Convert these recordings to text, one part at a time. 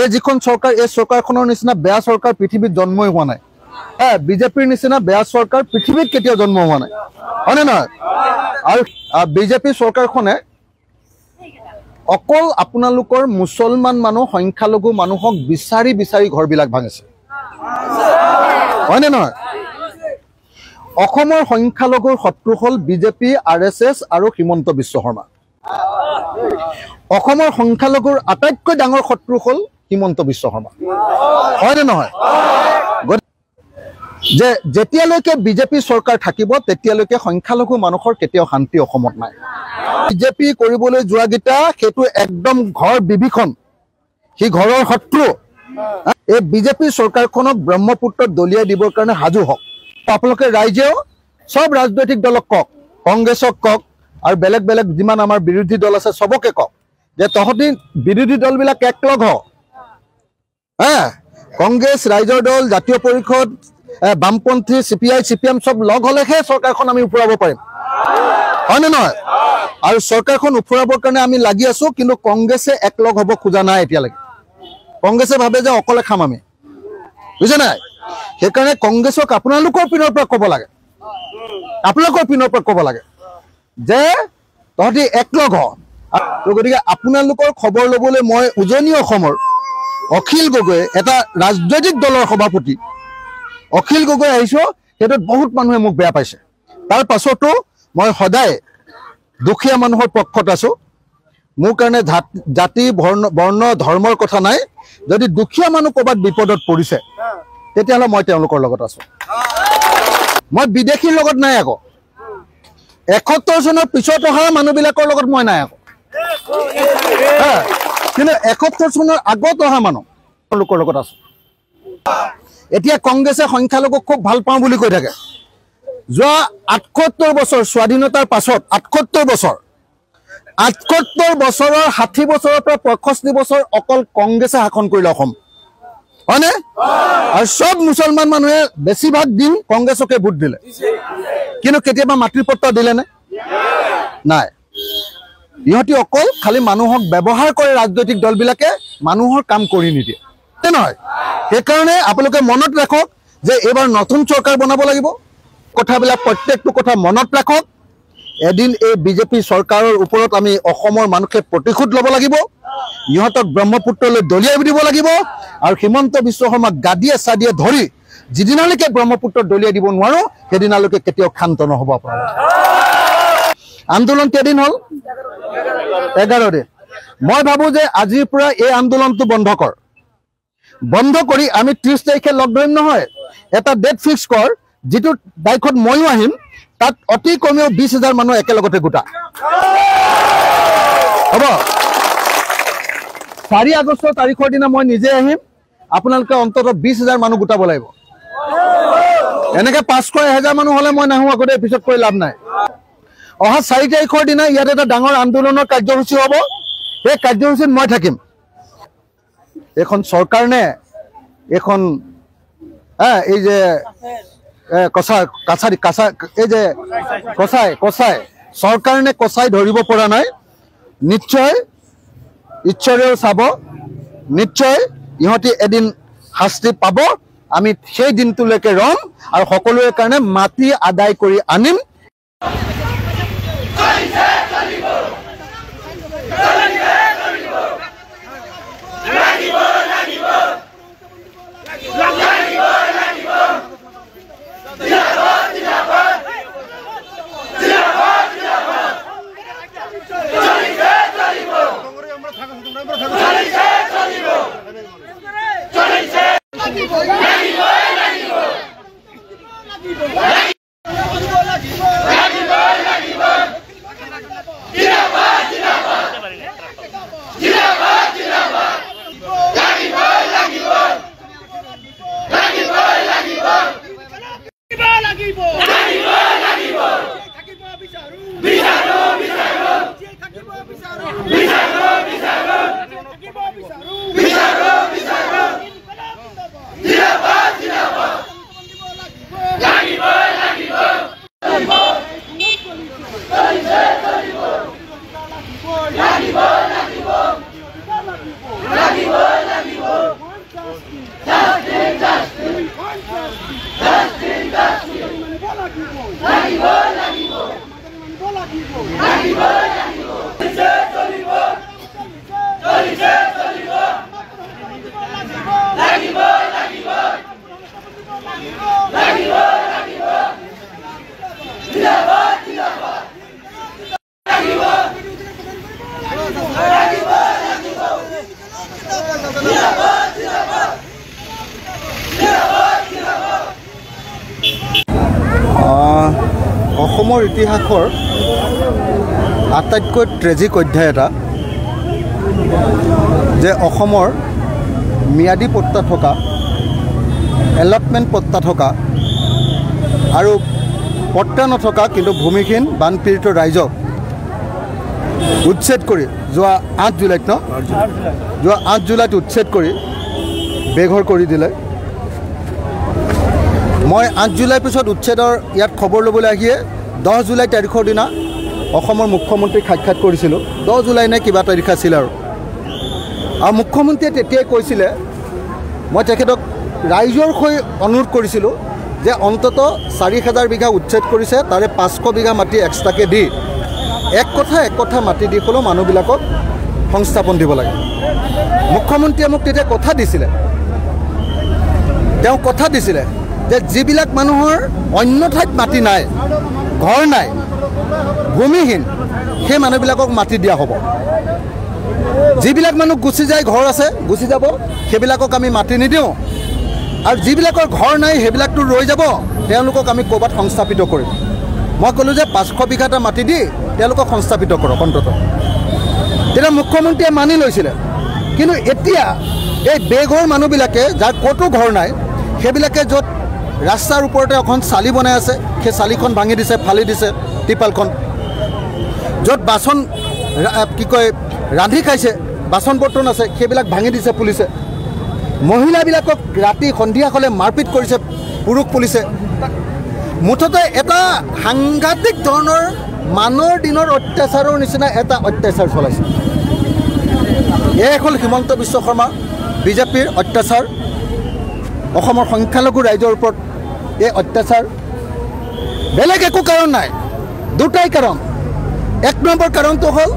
এই যিখন চৰকাৰ এই চৰকাৰখনৰ নিচিনা বেয়া চৰকাৰ পৃথিৱীত জন্মই হোৱা নাই বিজেপিৰ নিচিনা বেয়া চৰকাৰ পৃথিৱীত কেতিয়াও জন্ম হোৱা নাই হয়নে নহয় আৰু বিজেপি চৰকাৰখনে অকল আপোনালোকৰ মুছলমান মানুহ সংখ্যালঘু মানুহক বিচাৰি বিচাৰি ঘৰবিলাক ভাঙিছে হয়নে নহয় অসমৰ সংখ্যালঘুৰ শত্ৰু হ'ল বিজেপি আৰএছএছ আৰু হিমন্ত বিশ্ব শৰ্মা অসমৰ সংখ্যালঘুৰ আটাইতকৈ ডাঙৰ শত্ৰু হ'ল হিমন্ত বিশ্ব শৰ্মা হয়নে নহয় যে যেতিয়ালৈকে বিজেপি চৰকাৰ থাকিব তেতিয়ালৈকে সংখ্যালঘু মানুহৰ কেতিয়াও শান্তি অসমত নাই বিজেপি কৰিবলৈ যোৱা গিটা সেইটো একদম ঘৰ বিভীষণ হি ঘৰৰ শত্ৰু এই বিজেপি চৰকাৰখনক ব্ৰহ্মপুত্ৰত দলিয়াই দিবৰ কাৰণে হাজু হওক আপোনালোকে ৰাইজেও সব ৰাজনৈতিক দলক কওক কংগ্ৰেছক কওক আৰু বেলেগ বেলেগ যিমান আমাৰ বিৰোধী দল আছে সবকে কওক যে তহঁতি বিৰোধী দলবিলাক একলগ হ কংগ্ৰেছ ৰাইজৰ দল জাতীয় পৰিষদ বামপন্থী সিপিআই সিপিএম সব লগ হলেহে চৰকাৰখন আমি উপৰাব পাৰিম হয়নে নহয় আৰু চৰকাৰখন উপৰাবৰ কাৰণে আমি লাগি আছো কিন্তু কংগ্ৰেছে একলগ হ'ব খোজা নাই এতিয়ালৈকে কংগ্ৰেছে ভাবে যে অকলে খাম আমি বুঝে নাই সেইকাৰণে কংগ্ৰেছক আপোনালোকৰ পিনৰ পৰা ক'ব লাগে আপোনালোকৰ পিনৰ পৰা ক'ব লাগে যে তহঁতি একলগ হ গতিকে আপোনালোকৰ খবৰ ল'বলৈ মই উজনি অসমৰ অখিল গগৈ এটা ৰাজনৈতিক দলৰ সভাপতি অখিল গগৈ আহিছো সেইটোত বহুত মানুহে মোক বেয়া পাইছে তাৰ পাছতো মই সদায় দুখীয়া মানুহৰ পক্ষত আছো মোৰ কাৰণে জাতি বৰ্ণ ধৰ্মৰ কথা নাই যদি দুখীয়া মানুহ ক'ৰবাত বিপদত পৰিছে তেতিয়াহ'লে মই তেওঁলোকৰ লগত আছো মই বিদেশীৰ লগত নাই আকৌ 71 চনৰ পিছত অহা মানুহবিলাকৰ লগত মই নাই আকৌ কিন্তু 71 চনৰ আগত অহা মানুহ তেওঁলোকৰ লগত আছো এতিয়া কংগ্ৰেছে সংখ্যালঘুক খুব ভাল পাওঁ বুলি কৈ থাকে যোৱা 78 বছৰ স্বাধীনতাৰ পাছত 78 বছৰৰ 60 বছৰৰ পৰা 65 বছৰ অকল কংগ্ৰেছে শাসন কৰিলে অসম হয়নে আৰু সব মুছলমান মানুহে বেছিভাগ দিন কংগ্ৰেছকে ভোট দিলে কিন্তু কেতিয়াবা মাটিৰ পট্টা দিলে নাই ইহঁতি অকল খালি মানুহক ব্যৱহাৰ কৰে ৰাজনৈতিক দলবিলাকে মানুহৰ কাম কৰি নিদিয়ে নহয় সেইকাৰণে আপোনালোকে মনত ৰাখক যে এবাৰ নতুন চৰকাৰ বনাব লাগিব কথাবিলাক প্ৰত্যেকটো কথা মনত ৰাখক এদিন এই বিজেপি চৰকাৰৰ ওপৰত আমি অসমৰ মানুহে প্ৰতিশোধ ল'ব লাগিব ইহঁতক ব্ৰহ্মপুত্ৰলৈ দলিয়াই দিব লাগিব আৰু হিমন্ত বিশ্ব শৰ্মাক গাদিয়ে চাদিয়ে ধৰি যিদিনালৈকে ব্ৰহ্মপুত্ৰত দলিয়াই দিব নোৱাৰো সেইদিনালৈকে কেতিয়াও শান্ত নহ'ব আপোনালোক আন্দোলন কেইদিন হ'ল 11 দিন মই ভাবো যে আজিৰ পৰা এই আন্দোলনটো বন্ধ কৰি আমি 30 তাৰিখে লগ ধৰিম নহয় এটা ডেট ফিক্স কৰ যিটো তাৰিখত ময়ো আহিম তাত অতি কমেও 20,000 মানুহ একেলগতে গোটা হ'ব 4 আগষ্ট তাৰিখৰ দিনা মই নিজে আহিম আপোনালোকে অন্ততঃ 20,000 মানুহ গোটাব লাগিব এনেকে 500,000 মানুহ হলে মই নাহো আগতে এপিসোড কৰি লাভ নাই অহা 4 তাৰিখৰ দিনা ইয়াত এটা ডাঙৰ আন্দোলনৰ কাৰ্যসূচী হ'ব এই কাৰ্যসূচীত মই থাকিম এখন চৰকাৰ নে এখন এই যে কছাই চৰকাৰ নে কছাই ধৰিব পৰা নাই নিশ্চয় ঈশ্বৰেও চাব নিশ্চয় ইহঁতি এদিন শাস্তি পাব আমি সেই দিনটোলৈকে ৰম আৰু সকলোৰে কাৰণে মাটি আদায় কৰি আনিম বিচাৰো অসমৰ ইতিহাসৰ আটাইতকৈ ট্ৰেজিক অধ্যায় এটা যে অসমৰ ম্যাদী পট্টা থকা এলটমেণ্ট পট্টা থকা আৰু পট্টা নথকা কিন্তু ভূমিহীন বানপীড়িত ৰাইজক উচ্ছেদ কৰি যোৱা 8 জুলাইত যোৱা 8 জুলাইত উচ্ছেদ কৰি বেঘৰ কৰি দিলে। মই 8 জুলাইৰ পিছত উচ্ছেদৰ ইয়াত খবৰ ল'বলৈ আহিয়ে 10 জুলাই তাৰিখৰ দিনা অসমৰ মুখ্যমন্ত্ৰীক সাক্ষাৎ কৰিছিলোঁ। 10 জুলাই নে কিবা তাৰিখ আছিল আৰু মুখ্যমন্ত্ৰীয়ে তেতিয়াই কৈছিলে, মই তেখেতক ৰাইজৰ হৈ অনুৰোধ কৰিছিলোঁ যে অন্তত 4,000 বিঘা উচ্ছেদ কৰিছে, তাৰে 500 বিঘা মাটি এক্সট্ৰাকৈ দি এক কথা মাটি দি হ'লেও মানুহবিলাকক সংস্থাপন দিব লাগে। মুখ্যমন্ত্ৰীয়ে মোক তেতিয়া কথা দিছিলে, তেওঁ কথা দিছিলে যে যিবিলাক মানুহৰ অন্য ঠাইত মাটি নাই, ঘৰ নাই, ভূমিহীন, সেই মানুহবিলাকক মাটি দিয়া হ'ব। যিবিলাক মানুহ গুচি যায়, ঘৰ আছে গুচি যাব, সেইবিলাকক আমি মাটি নিদিওঁ। আৰু যিবিলাকৰ ঘৰ নাই সেইবিলাকতো ৰৈ যাব, তেওঁলোকক আমি ক'ৰবাত সংস্থাপিত কৰিম। মই ক'লোঁ যে 500 বিঘা এটা মাটি দি তেওঁলোকক সংস্থাপিত কৰক অন্তত। তেতিয়া মুখ্যমন্ত্ৰীয়ে মানি লৈছিলে। কিন্তু এতিয়া এই বেঘৰ মানুহবিলাকে যাৰ ক'তো ঘৰ নাই, সেইবিলাকে য'ত ৰাস্তাৰ ওপৰতে এখন চালি বনাই আছে, সেই চালিখন ভাঙি দিছে, ফালি দিছে টিপালখন। য'ত বাচন ৰান্ধি খাইছে, বাচন বৰ্তন আছে, সেইবিলাক ভাঙি দিছে পুলিচে। মহিলাবিলাকক ৰাতি সন্ধিয়া হ'লে মাৰপিট কৰিছে পুৰুষ পুলিচে। মুঠতে এটা সাংঘাতিক ধৰণৰ মানৰ দিনৰ অত্যাচাৰৰ নিচিনা এটা অত্যাচাৰ চলাইছে। এয়াই হ'ল হিমন্ত বিশ্ব শৰ্মা বিজেপিৰ অত্যাচাৰ। অসমৰ সংখ্যালঘু ৰাইজৰ ওপৰত এই অত্যাচাৰ, বেলেগ একো কাৰণ নাই, দুটাই কাৰণ। 1 নম্বৰ কাৰণটো হ'ল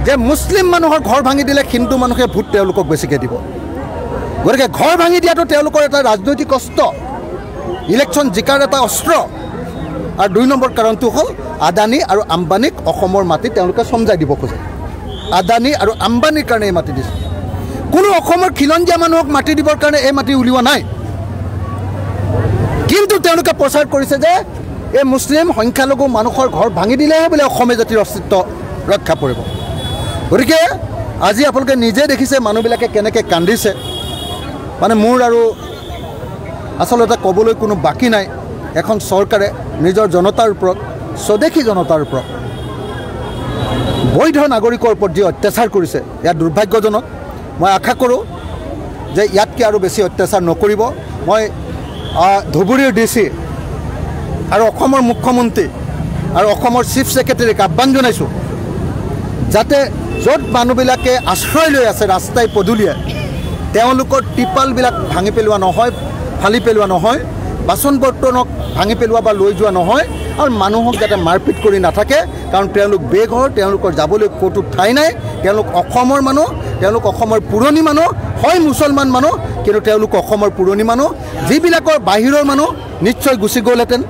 যে মুছলিম মানুহৰ ঘৰ ভাঙি দিলে হিন্দু মানুহে ভোট তেওঁলোকক বেছিকৈ দিব। গতিকে ঘৰ ভাঙি দিয়াটো তেওঁলোকৰ এটা ৰাজনৈতিক অস্ত্ৰ, ইলেকশ্যন জিকাৰ এটা অস্ত্ৰ। আৰু 2 নম্বৰ কাৰণটো হ'ল আদানী আৰু আম্বানীক অসমৰ মাটি তেওঁলোকে চমজাই দিব খোজে। আদানী আৰু আম্বানীৰ কাৰণে এই মাটি দিছে। কোনো অসমৰ খিলঞ্জীয়া মানুহক মাটি দিবৰ কাৰণে এই মাটি উলিওৱা নাই। কিন্তু তেওঁলোকে প্ৰচাৰ কৰিছে যে এই মুছলিম সংখ্যালঘু মানুহৰ ঘৰ ভাঙি দিলেহে বোলে অসমীয়া জাতিৰ অস্তিত্ব ৰক্ষা পৰিব। গতিকে আজি আপোনালোকে নিজে দেখিছে মানুহবিলাকে কেনেকৈ কান্দিছে। মানে মোৰ আৰু আচলতে ক'বলৈ কোনো বাকী নাই। এখন চৰকাৰে নিজৰ জনতাৰ ওপৰত, স্বদেশী জনতাৰ ওপৰত, বৈধ নাগৰিকৰ ওপৰত যি অত্যাচাৰ কৰিছে, ইয়াত দুৰ্ভাগ্যজনক। মই আশা কৰোঁ যে ইয়াতকৈ আৰু বেছি অত্যাচাৰ নকৰিব। মই ধুবুৰীৰ DC আৰু অসমৰ মুখ্যমন্ত্ৰী আৰু অসমৰ চিফ ছেক্ৰেটাৰীক আহ্বান জনাইছোঁ যাতে য'ত মানুহবিলাকে আশ্ৰয় লৈ আছে ৰাস্তাই পদূলিয়ে, তেওঁলোকৰ টিপালবিলাক ভাঙি পেলোৱা নহয়, ফালি পেলোৱা নহয়, বাচন বৰ্তনক ভাঙি পেলোৱা বা লৈ যোৱা নহয়, আৰু মানুহক যাতে মাৰপিট কৰি নাথাকে। কাৰণ তেওঁলোক বেঘৰ, তেওঁলোকৰ যাবলৈ ক'তো ঠাই নাই। তেওঁলোক অসমৰ মানুহ, তেওঁলোক অসমৰ পুৰণি মানুহ, হয় মুছলমান মানুহ, কিন্তু তেওঁলোক অসমৰ পুৰণি মানুহ। যিবিলাকৰ বাহিৰৰ মানুহ নিশ্চয় গুচি গ'লহেঁতেন,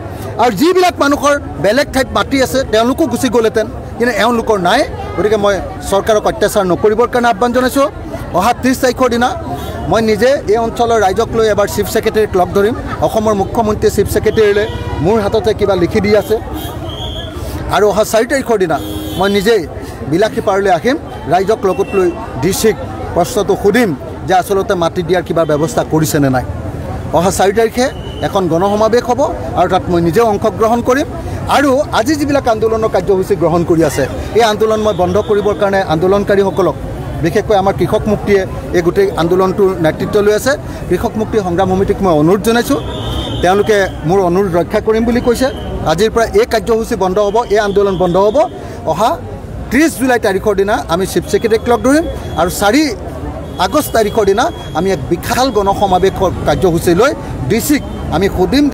আৰু যিবিলাক মানুহৰ বেলেগ ঠাইত মাটি আছে তেওঁলোকো গুচি গ'লহেঁতেন, কিন্তু এওঁলোকৰ নাই। গতিকে মই চৰকাৰক অত্যাচাৰ নকৰিবৰ কাৰণে আহ্বান জনাইছোঁ। অহা 30 তাৰিখৰ দিনা মই নিজে এই অঞ্চলৰ ৰাইজক লৈ এবাৰ চিফ ছেক্ৰেটাৰীক লগ ধৰিম। অসমৰ মুখ্যমন্ত্ৰীয়ে চিফ ছেক্ৰেটাৰীলৈ মোৰ হাততে কিবা লিখি দি আছে। আৰু অহা 4 তাৰিখৰ দিনা মই নিজেই বিলাসী পাৰলৈ আহিম, ৰাইজক লগত লৈ DCক প্ৰশ্নটো সুধিম যে আচলতে মাটি দিয়াৰ কিবা ব্যৱস্থা কৰিছেনে নাই। অহা 4 তাৰিখে এখন গণসমাৱেশ হ'ব, আৰু তাত মই নিজেও অংশগ্ৰহণ কৰিম। আৰু আজি যিবিলাক আন্দোলনৰ কাৰ্যসূচী গ্ৰহণ কৰি আছে, এই আন্দোলন মই বন্ধ কৰিবৰ কাৰণে আন্দোলনকাৰীসকলক, বিশেষকৈ আমাৰ কৃষক মুক্তিয়ে এই গোটেই আন্দোলনটোৰ নেতৃত্ব লৈ আছে, কৃষক মুক্তি সংগ্ৰাম সমিতিক মই অনুৰোধ জনাইছোঁ। তেওঁলোকে মোৰ অনুৰোধ ৰক্ষা কৰিম বুলি কৈছে। আজিৰ পৰা এই কাৰ্যসূচী বন্ধ হ'ব, এই আন্দোলন বন্ধ হ'ব। অহা 30 জুলাই তাৰিখৰ দিনা আমি চিফ ছেক্ৰেটাৰীক লগ ধৰিম, আৰু 4 আগষ্ট তাৰিখৰ দিনা আমি এক বিশাল গণসমাৱেশৰ কাৰ্যসূচী লৈ ডিচিক আমি সুধিম